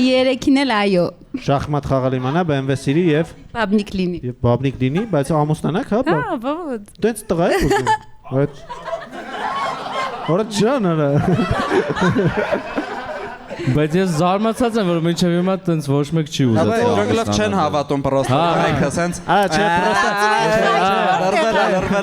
Երեքին էլ այո։ Շախմատ խաղալ իմանա, BMW սիրի եւ Բաբնիկ լինի։ եւ բաբնիկ լինի, բայց ամուսնանաք, հա։ Հա, բավոտ։ Դենց տղա եք ուզում։ Այդ Որը ջան արա։ Բայց ես զարմացած եմ, որ մինչև հիմա տենց ոչ մեկ չի ուզել։ Ժոնգլով չեն հավատում պրոստը։ Այքը սենց։ Չէ, պրոստը։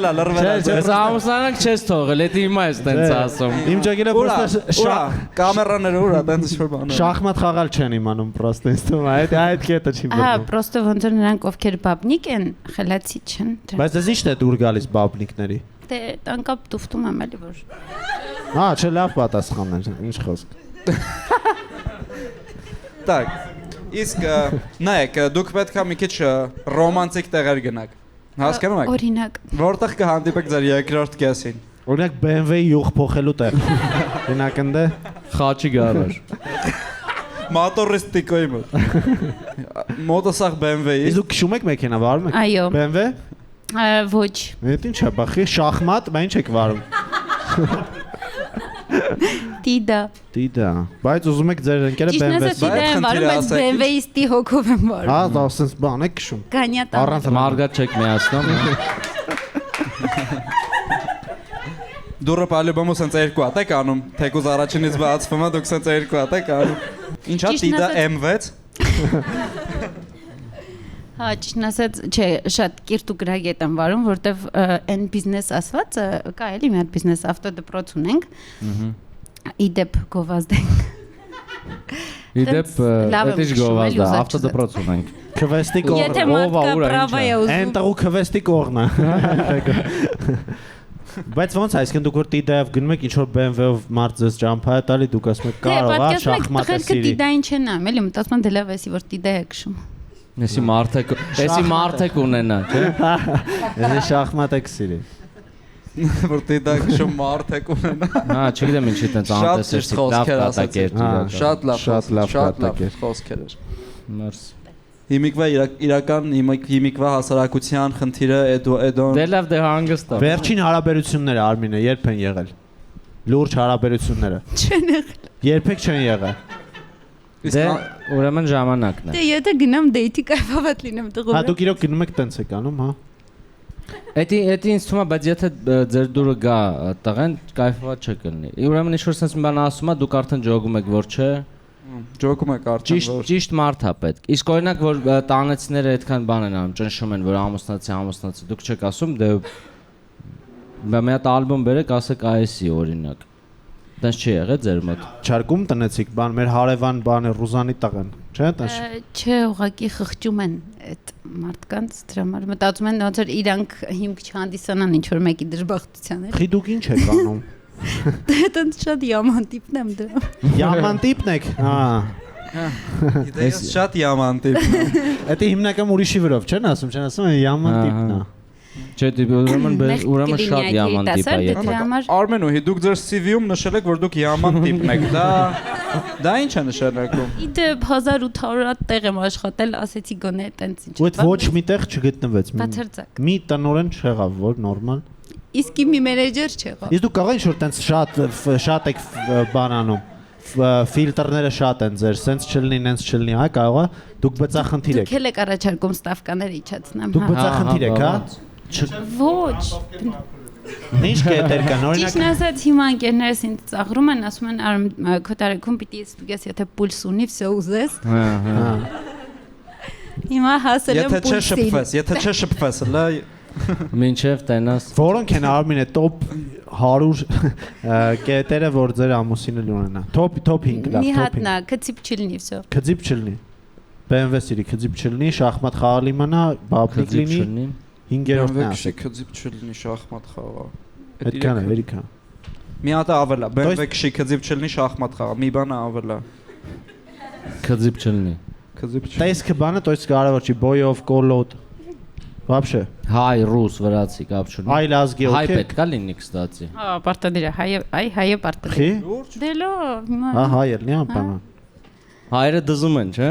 Լրվելա։ Ես ամուսնանանք չես թողել, դա հիմա ես տենց ասում։ Իմ ջագինը պրոստը կամերաները ուրա, տենց ինչ-որ բան։ շախմատ խաղալ չեն իմանում պրոստը, ինձ թվում է, այդ կետը չի Հա, բերում։ պրոստը ոնց որ նրանք ովքեր բաբնիկ են, խելացի չեն։ Բայց դες ի՞նչն է դուր գալիս բաբնիկների։ Դե տանկապ տուֆտում եմ էլի որ։ Հա, չէ, լավ պատասխան է, ինչ խոսք։ Так, իսկ նայեք, դուք պետք է մի քիչ ռոմանտիկ տեղեր գնաք։ Հասկանում եք։ Օրինակ։ Որտեղ կհանդիպեք ձեր երկրորդ կեսին։ Օրինակ BMW-ի յուղ փոխելու տեղ։ Օրինակ ընդ է Խաչի գարաժ։ Մոտորիստիկոյի մոտ։ Մոտոսախ BMW-ի։ Իսկ դուք քշում եք մեքենա, վարում եք։ Այո։ BMW։ Ոչ։ Այդ ինչ է, բախի շախմատ, բա ինչ եք վարում։ Տիդա։ Բայց ուզում եք ձեր ընկերը BMW-ը։ Ճիշտ եմ վարում, բայց BMW-իստի հոգով եմ վարում։ Հա, դա ասես բան եք քշում։ Կանյա տա։ Առանց Մարգատ չեք միացնում։ Դուրը պալյուբամու սենց երկու հատ եք անում, թեկուզ առաջինից բացվում է, դուք սենց երկու հատ եք անում։ Ինչա տիդա M6։ Հա, ճիշտն ասած, չէ, շատ կիրթ ու գրագետ եմ վարում, որտեվ այն բիզնես ասվածը կա էլի մի հատ բիզնես ավտոդպրոց ունենք։ Իդեպ գովազդենք։ Իդեպ էդի գովազդա, ավտոդպրոց ունենք։ Քվեստի կողն։ Եթե մատկա պրավա է ուզում։ Այն տղու քվեստի կողն է։ Բայց ո՞նց է, այսինքն դուք որ տիդայով գնում եք, ինչ որ BMW-ով մարդ ձեզ ճամփա է տալի, դուք ասում եք կարող է շախմատը սիրի։ Տիդային չեն ամ, էլի մտածում եմ դե լավ էսի որ տիդա է քշում։ Էսի մարդեք ունենա, չէ՞։ Էսի շախմատ եք սիրի։ Որ տիդա քշում մարդ եք ունենա։ Հա, չգիտեմ ինչի տենց անտեսեցիք, լավ կատակեր։ Շատ լավ կատակեր։ խոսքեր էր։ Մերսի։ Հիմիկվա իրական հիմիկվա հասարակության խնդիրը էդոն։ Դե լավ, դե հանգստա։ Վերջին հարաբերությունները Արմինե երբ են եղել։ Լուրջ հարաբերությունները։ Չեն եղել։ Երբեք չեն եղել։ Դե ուրեմն ժամանակն է։ Դե եթե գնամ դեյթի կայֆավատ լինեմ տղու։ Հա դուք իրոք գնում եք տենց եք անում, հա։ Էդի ինձ թվում է, բայց եթե ձեր դուրը գա տղեն, կայֆված չկլինի։ Ուրեմն ինչ-որ sense մի բան ասում է, դուք արդեն ջոգում եք, որ չէ։ Ջոգում եք արդեն որ։ Ճիշտ մարդ է պետք։ Իսկ օրինակ որ տանեցիները այդքան բան են անում, ճնշում են, որ ամուսնացի, դուք չեք ասում, դե մի հատ ալբոմ բերեք, ասեք այսի օրինակ։ Տենց չի եղել ձեր մոտ։ Չարկում տնեցիք բան, մեր հարևան բանը Ռուզանի տղեն, չէ՞ տես։ Չէ, ուղղակի խղճում են այդ մարդկանց դրա համար մտածում են ոնց որ իրանք հիմք չհանդիսանան ինչ որ մեկի դժբախտության էլ։ Խի դուք ինչ եք անում։ Դե տենց շատ yaman տիպն եմ դրա։ Yaman տիպն եք, հա։ Ես շատ yaman տիպն եմ։ Դա հիմնական ուրիշի վրով չեն ասում, yaman տիպն է։ Չէ, ուրեմն շատ yaman տիպ է։ Արմենուհի, դուք ձեր CV-ում նշել եք, որ դուք yaman տիպն եք։ Դա ինչ է նշանակում։ Իդեպ 1800 տեղ եմ աշխատել, ասեցի գոնե տենց ինչ։ Ու ոչ միտեղ չգտնվեց։ Բացարձակ։ Մի տնորեն չեղավ, որ նորմալ։ Իսկ մի մենեջեր չեղավ։ Իսկ դուք կարող եք որ տենց շատ եք բան անում։ Ֆիլտրները շատ են ձեր, սենց չլինի, նենց չլինի, հա, կարող է։ Դուք բծախնդիր եք։ Դուք էլ եք առաջարկում ստավկաներ իջացնեմ, հա։ Դուք բծախնդիր եք, հա։ Ոչ։ Ինչ կետեր կան, օրինակ։ Ճիշտն ասած հիմա ընկերներս ինձ ծաղրում են, ասում են քո տարեկում պիտի ստուգես, եթե պուլս ունի, վсё ուզես։ Հա։ Հիմա հասել եմ պուլսին։ Եթե չշփվես, լա Մինչև տենաս։ Որոնք են Արմինե top 100 կետերը, որ ձեր ամուսինը ունենա։ Top 5 լավ, Մի top 5։ հատնա, քծիպ չլինի վсё։ Քծիպ չլինի։ BMW սիրի քծիպ չլինի, շախմատ խաղալ իմանա, բաբնիկ լինի։ 5-րդն է ասեք։ Քծիպ չլինի, շախմատ խաղա։ Այդքան է, վերիկա։ Մի հատ ավելա, BMW քշի քծիպ չլինի, շախմատ խաղա։ Մի բան ավելա։ Քծիպ չլինի։ Քծիպ չլինի։ Տեսքը բանը, то есть կարևոր չի, boy-ով կոլոտ։ Вообще։ Հայ, ռուս, վրացի, կապ չունի։ Այլ ազգի, Հայ օքեյ։ պետք է լինի, կստացի։ Հա, պարտադիր է, հայը պարտադիր։ Խի։ Դե լավ, հիմա։ Հա, հայեր, լի անպայման։ Հայերը դզում են, չէ՞։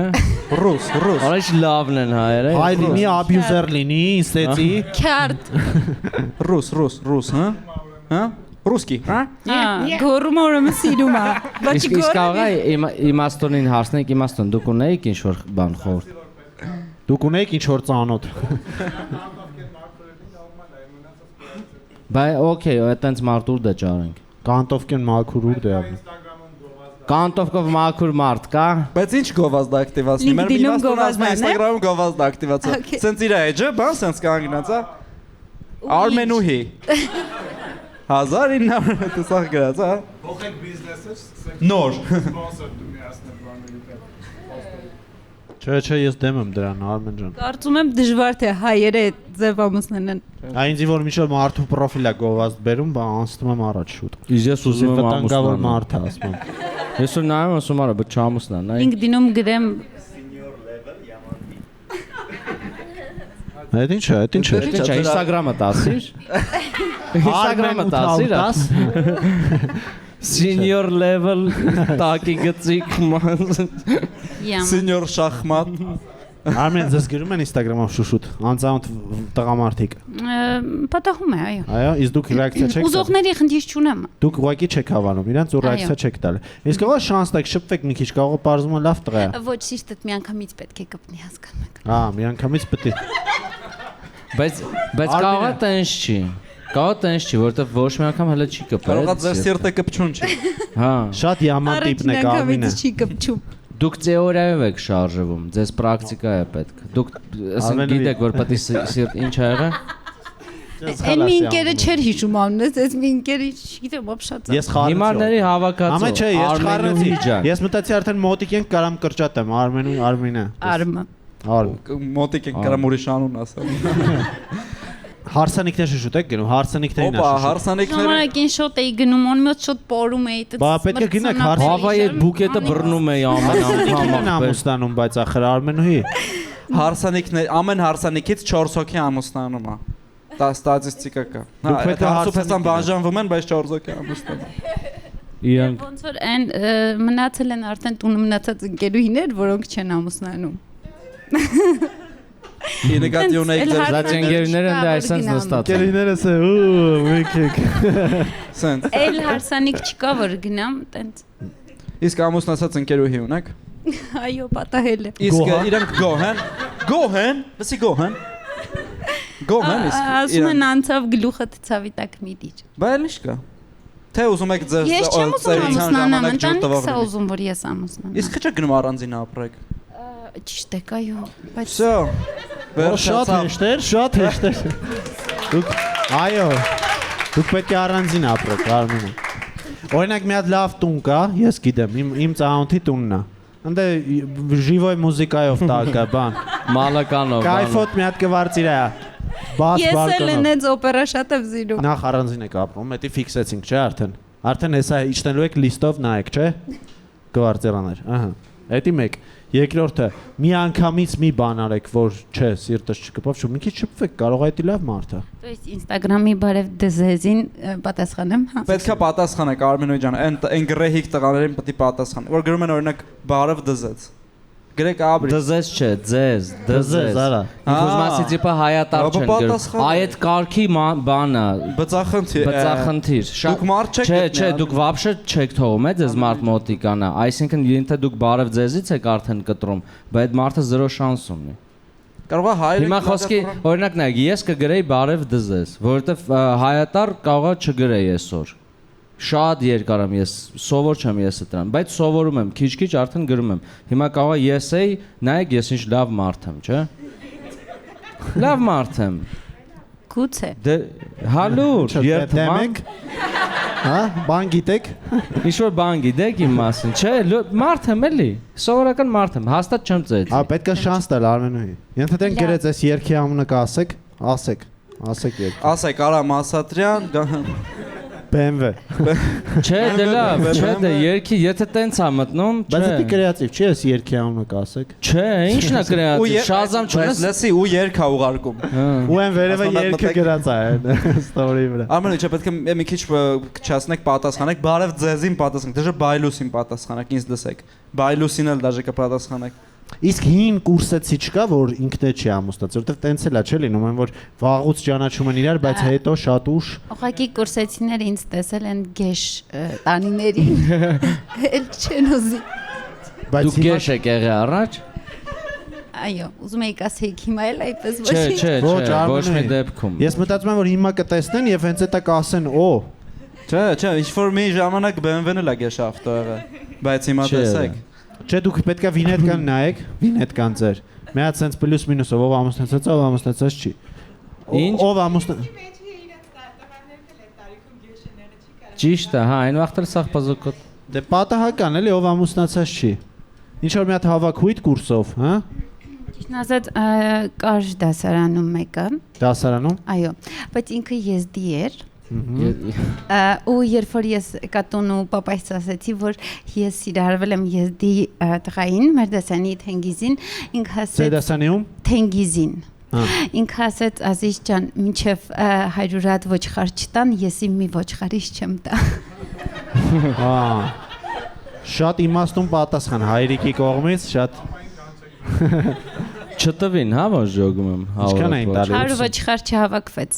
Ռուս։ Առաջ լավն են հայերը։ Հայ լինի, abuse-եր լինի, ինստեցի։ Քարտ։ Ռուս, հա։ Հա։ Ռուսկի, հա։ Գորում ուրեմն սիրում է։ Բայց Իսկ կարող է իմաստոնին հարցնենք, իմաստոն դուք ունեիք ինչ որ բան խորտ։ Դուք ունեիք ինչ որ ծանոթ։ Բայ օքեյ, այտենց մարտուր դե ճարենք։ Կանտովկեն մաքուր ուր դե ապրի։ Կանտովկով մաքուր մարդ կա։ Բայց ինչ գովազդ ակտիվացնի։ Մեր մի մասն Instagram-ում գովազդ ակտիվացա։ Սենց իր էջը, բան սենց կանգնած է։ Արմենուհի։ 1900 տեսախ գրած, հա։ Փոխեք բիզնեսը, սկսեք Նոր։ սպոնսոր դու միացնել բաների հետ։ Չէ, ես դեմ եմ դրան, Արմեն ջան։ Կարծում եմ դժվար թե հայերը այդ ձև ամուսնանան։ Այնձի որ միշտ մարդու պրոֆիլը գովազդ բերում, բա անցնում եմ առաջ շուտ։ Ես ուզում եմ վտանգավոր ամուսնանալ։ մարդ է, ասում եմ։ Ես որ նայում ասում արա, բայց չամուսնան, այ։ LinkedIn-ում գրեմ Այդ ինչ է, այդ ինչ է։ Ինչ է, Instagram-ը տասիր։ Instagram-ը տասիր։ Senior level տակի գծիկ Յամ։ Սենյոր շախմատ։ Արմեն, ձեզ գրում են Instagram-ով շուշուտ, անծանոթ տղամարդիկ։ Պատահում է, այո։ Այո, իսկ դուք ռեակցիա չեք տալի։ Ուզողների խնդիր չունեմ։ Դուք ուղղակի չեք հավանում իրանց ու ռեակցիա չեք տալի։ Իսկ ո՞ր շանս տակ շփվեք մի քիչ, կարող է բարձում է լավ տղա է։ Ոչ, ճիշտ է, միանգամից պետք է կպնի հասկանում եք։ Միանգամից պետք է։ Բայց կարող է տենց չի։ Կարող է տենց չի, որովհետև ոչ մի անգամ հələ չի կպել։ Կարող է ձեր սիրտը կպչուն չի։ Հա։ Շատ յաման տիպն է Արմինը։ չի կպչում։ Դուք թեորիայով եք շարժվում, ձեզ պրակտիկա է պետք։ Դուք ասենք գիտեք, որ պետք է սիրտ ինչ ա եղել։ Այն մի ինքերը չէր հիշում անունս, այս մի ինքերը չգիտեմ, ապշած։ Ես խառնեցի։ Հիմարների հավաքածու։ Ամեն չէ, ես Արմենուհի խառնեցի։ ջան։ Ես մտածի արդեն մոտիկ ենք կարամ կրճատեմ Արմինը։ Արմը։ Մոտիկ են կարամ ուրիշ անուն ասել։ Հարսանիքներ շուտ եք գնում, հարսանիքներին Օպա, հարսանիքները։ Ժամանակին շոտ էի գնում, անմիտ շոտ պորում էի։ Բա պետք է գնաք Հավայի այդ բուկետը բռնում էի ամեն Հարսանիքներն անգամ։ ամուսնանում, բայց ախր Արմենուհի։ Հարսանիքներ, ամեն հարսանիքից 4 հոգի ամուսնանում է։ Դա ստատիստիկա կա։ Հա, այդ հարսուփեսան բաժանվում են, բայց 4 հոգի ամուսնանում։ Իրանք Ոնց որ այն մնացել են արդեն տուն մնացած ընկերուհիներ, որոնք չեն ամուսնանում։ Ինեգատի ունեք ձեր զաճենգերները ընդ այսպես նստած։ Կերիներս է ու մեկեք։ սենց։ Էլ հարսանիք չկա որ գնամ, տենց։ Իսկ ամուսնացած ընկերուհի ունեք։ Այո, պատահել է։ Իսկ իրանք գոհեն։ Գոհեն, լսի գոհեն։ Գոհեն իսկ։ Ասում են անցավ գլուխը ցավի տակ մի դիջ։ Բայց ինչ կա։ Թե ուզում եք ձեր Ես չեմ ուզում ամուսնանամ, ընտանիքս է ջուր ուզում որ ես ամուսնանամ։ Իսկ չէ գնում առանձին ապրեք։ Ճիշտ է, այո, բայց Всё։ Շատ հեշտ էր, շատ հեշտ էր։ Դուք այո։ Դուք պետք է առանձին ապրեք, Արմինը։ Օրինակ մի հատ լավ տուն կա, ես գիտեմ, իմ ծանոթի տունն է։ Անդե ժիվոյ մուզիկայով տակա, բան։ Մալականով։ Կայֆոտ մի հատ կվարծիր է։ Բաց ես էլ բալկոնով։ այնց օպերա շատ եմ զիրում։ Նախ առանձին եք ապրում, դա ֆիքսեցինք, չէ՞ արդեն։ Արդեն հեսա իջնելու եք լիստով նայեք, չէ՞։ Կվարծիրաներ, ահա։ Դա մեկ։ Երկրորդը, մի անգամից մի բան արեք, որ չէ, սիրտս չկպավ, շու մի քիչ շփվեք, կարող է դա լավ մարդ է։ То есть Instagram-ի բարև դզեզին պատասխանեմ, հա։ Պետքա պատասխանեք Արմենոյ ջան, այն գրեհիկ տղաներին պետք է պատասխան։ Որ գրում են օրինակ բարև դզեց։ Գրեք աբրի։ Դզես չէ, ձեզ, դզես։ արա։ Ինքնուսմասի տիպը հայատար չեն գրում։ Այդ կարգի բանը, բծախնդիր։ բծախնդիր։ Դուք մարդ չեք։ Չէ, դուք вообще չեք թողում, ձեզ մարդ մոտիկանա։ Այսինքն եթե դուք բարև ձեզից եք արդեն կտրում, բայց այդ մարդը 0 շանս ունի։ Կարող է հայրը։ Հիմա խոսքի օրինակ նայեք, ես կգրեի բարև դզես, որովհետև հայատար կարող է չգրեի այսօր։ Շատ երկար եմ ես սովոր չեմ ես դրան, բայց սովորում եմ, քիչ-քիչ արդեն գրում եմ։ Հիմա կարող է ես էի, նայեք ես ինչ լավ մարդ եմ, չէ՞։ Լավ մարդ եմ։ Գուցե։ Դե հալուր, երբեք։ Հա, բան գիտեք։ Ինչ որ բան գիտեք իմ մասին, չէ՞, մարդ եմ էլի։ Սովորական մարդ եմ, հաստատ չեմ ծեծի։ Հա, պետք է շանս տալ Արմենուհի։ Ենթադրենք գրեց այս երկի անունը կասեք, ասեք երգ։ Ասեք Արամ Ասատրյան, BMW։ Չէ, դե լավ, չէ, դե երկի, եթե տենց է մտնում, չէ։ Բայց դա կրեատիվ չի, այս երկի անունը կասեք։ Չէ, ի՞նչն է կրեատիվ, Շազամ չունես։ Լսի, ու երգ է ուղարկում։ Ու այն վերևը երկը գրած է ստորի վրա։ Արմենը, չէ, պետք է մի քիչ քչացնեք, պատասխանեք, բարև ձեզին պատասխանեք, դժը բայլուսին պատասխանեք, ինձ դսեք։ Բայլուսին էլ դաժե կպատասխանեք։ Իսկ հին կուրսեցի չկա, որ ինքն է չի ամուսնաց, որովհետև տենց էլ է, չէ՞ լինում, այն որ վաղուց ճանաչում են իրար, բայց հետո շատ ուշ։ Ուղղակի կուրսեցիները ինձ տեսել են գեշ տանիներին։ Էլ չեն ուզի։ Դուք գեշ եք եղել առաջ։ Այո, ուզում էի ասեիք հիմա էլ այդպես Չէ, ոչ մի դեպքում։ Ես մտածում եմ, որ հիմա կտեսնեն եւ հենց էտա կասեն, օ։ Չէ, ինչ որ մի ժամանակ BMW-ն էլ է գեշ ավտո եղել։ Բայց հիմա տեսեք։ Չէ, դուք պետքա վինետկան նայեք, վինետկան ձեր։ Մի հատ sense պլյուս մինուսով ով ամուսնացած, ով ամուսնացած չի։ Ով ամուսնա։ Ճիշտ է, հա, այն վաղտել սաղ բազոկոտ։ Դե պատահական էլի ով ամուսնացած չի։ Ինչ որ մի հատ հավաքույթ կուրսով, հա։ Ճիշտն ասած կար դասարանում մեկը։ Դասարանում։ Այո, բայց ինքը եզդի էր։ Ու երբ որ ես կատուն ու պապայից ասեցի, որ ես սիրահարվել եմ եզդի տղային, մեր դասանի Թենգիզին, ինքը ասեց Դասանիում Թենգիզին։ Ինքը ասեց Ազիզ ջան, մինչև 100 հատ ոչխար չտան, ես իմ մի ոչխարից չեմ տա։ Շատ իմաստուն պատասխան հայրիկի կողմից, շատ Չտվին, հա, որ ժողում եմ։ Ինչքան էին տալի։ 100 ոչխար չհավաքվեց։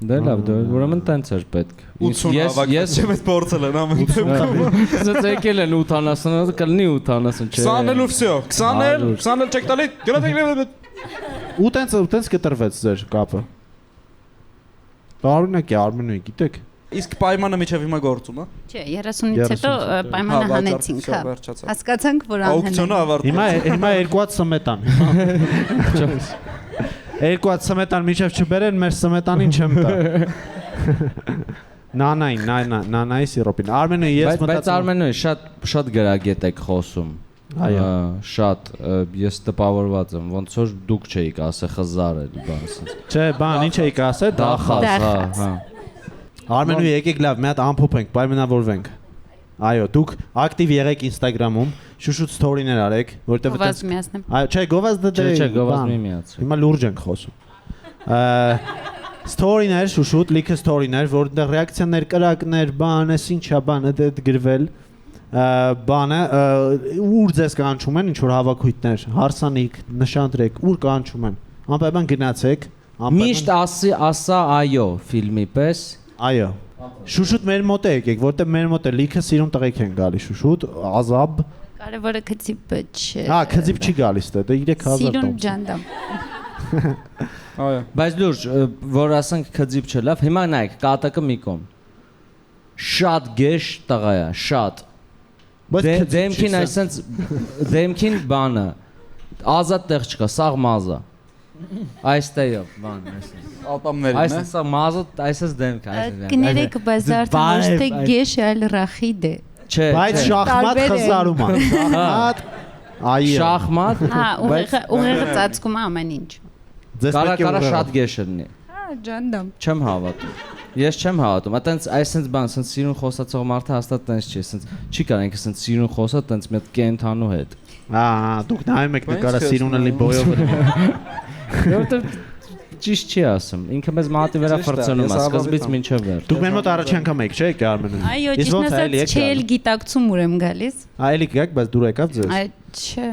Դե լավ, ուրեմն տենց էր պետք։ 80 հավաքած չեմ այդ փորձել են ամեն դեպքում։ Զեց եկել են 80-ը, կլինի 80, չէ։ 20 էլ ու վсё, 20 էլ չեք տալի։ Ու տենց կտրվեց ձեր կապը։ Բարունակ է Արմենոյի, գիտեք։ Իսկ պայմանը միջև հիմա գործում է։ Չէ, 30-ից հետո պայմանը հանեցինք, հա։ Հասկացանք, որ Աուկցիոնը ավարտվեց։ Հիմա 2 սմետան։ 2 սմետան միջև չբերեն, մեր սմետանին չեմ տա։ Նանայի սիրոպին։ Արմենոյի ես մտածում։ Բայց Արմենոյի շատ գրագետ եք խոսում։ Այո, շատ ես տպավորված եմ, ոնց որ դուք չէիք ասել խզար էլի բան ասած։ Չէ, բան ինչ էիք ասել, դախած, հա։ Արմենոյի եկեք լավ, մի հատ ամփոփենք, պայմանավորվենք։ Այո, դուք ակտիվ եղեք Instagram-ում, շուշուտ story-ներ արեք, որտեղ Գովազ միացնեմ։ Այո, չէ, գովազ դե։ Չէ, գովազ մի միացրու։ Հիմա լուրջ ենք խոսում։ Story-ներ, շուշուտ, լիքը story-ներ, որտեղ ռեակցիաներ, կրակներ, բան, էս ինչա, բան, այդ գրվել։ Բանը ուր ձեզ կանչում են, ինչ որ հավաքույթներ, հարսանիք, նշանտրեք, ուր կանչում են։ Անպայման գնացեք, միշտ ասա այո ֆիլմի պես։ Այո։ Շուշուտ մեր մոտ է եկեք, որտեղ մեր մոտ է լիքը սիրուն տղեկ են գալի, շուշուտ, ազաբ։ Կարևորը քծիպը չէ։ Հա, քծիպ չի գալիս դե 3000 Սիրուն ջանդամ։ Այո։ Բայց լուրջ, որ ասենք քծիպ չէ, լավ, հիմա նայեք, կատակը մի կողմ։ Շատ գեշ տղա է, շատ։ Դեմքին այսենց դեմքին բանը ազատ տեղ չկա, սաղ մազա։ Այստեյով, բան, այսպես։ Ալպամներին, է։ Այսպես մազը, այսպես դեմք, այսպես։ Կներեք, բայց արդեն ոչ թե գեշ, այլ ռախիդ է։ Չէ, բայց շախմատ խզարում է։ Շախմատ, այո։ Շախմատ, հա, ուղեղը ծածկում է ամեն ինչ։ Կարա շատ գեշ լինի։ Հա, ջանդամ։ Չեմ հավատում։ Ես չեմ հավատում։ Այտենց այսպես բան, ասենց սիրուն խոսացող մարդը հաստատ տենց չի, ասենց չի կարող ինքը ասենց սիրուն խոսա տենց մի հատ կենթանու հետ։ Դուք նայում եք նկարը սիրունը լի բոյով։ Որտեւ ճիշտ չի ասում։ Ինքը մեզ մատի վրա ֆրցնում է, սկզբից մինչև վերջ։ Դուք մեր մոտ առաջի անգամ եք, չէ՞, Արմենը։ Այո, ճիշտ ասած, չէ, էլ գիտակցում ուր եմ գալիս։ Այլիկ գաք, բայց դուր եկավ ձեզ։ Այ չէ։